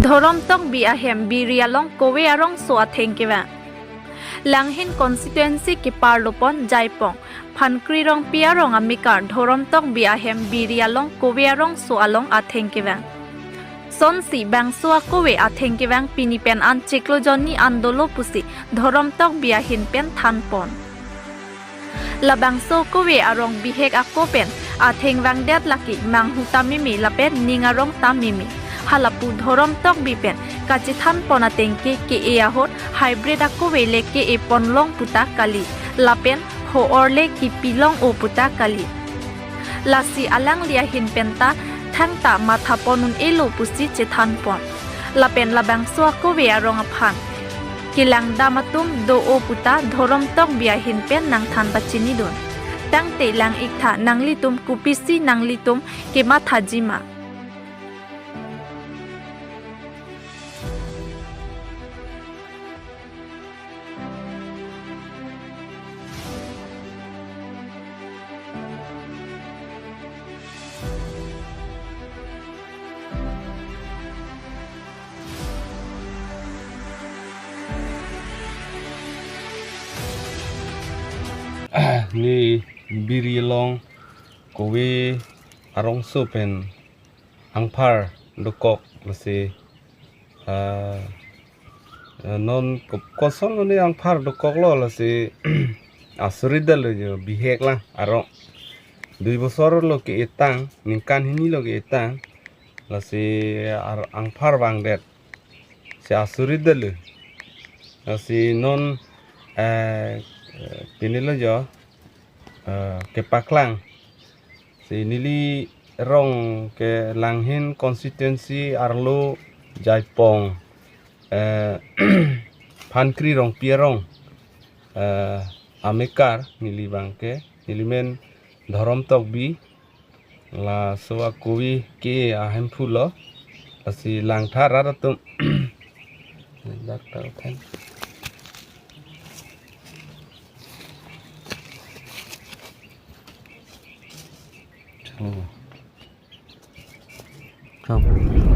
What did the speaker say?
ধরম তক বি আহেম বিরিয়ালং কোৱে আরং সোয়া থেংকিবা লাংহিন কনস্টিটুয়েন্সি কি পারলোপন জাইপং ফানক্রি রং পিয়া রং আমিকার ধরম তক বি আহেম বিরিয়ালং কোৱে আরং সোয়ালং আথেংকিবা সনসি বাংসোয়া কোৱে আথেংকিবাং পিনিপেন আন চিক্লোজনি আন্দোলো পুসি ধরম তক বিয়াহিন পেন থানপন labangso kowe arong bihek akopen athengwang det laki manghu tamimi lapet ningarong tamimi halapu dhorom tok bipen kachithan ponatengke ke eahot hybrid akowe leke e ponlong puta kali lapen ho orle ki pilong o puta kali lasi alang liahin penta thangta matha ponun elo pusi chethan pon lapen labangso kowe arong aphan kilang damatum do o puta dhorom tok biahin pen nang than bachini dun tang te lang ikha nanglitum kupisi nanglitum kema thajima ni birilong kowe arong sopen angpar dokok lase non kosong ni angpar dokok lo lase asuridal jo bihek lah arong 2 bosor lo ke etang ningkan hini lo ke etang lase angpar bang det se asuridal lase non pinilo jo ke paklang si nili rong ke langhin constituency arlo jaipong pankri rong pierong amekar nili bangke nilimen dhorom tok bi la soa kowi ke ahem phulo asi langthar aratum daktar than Come.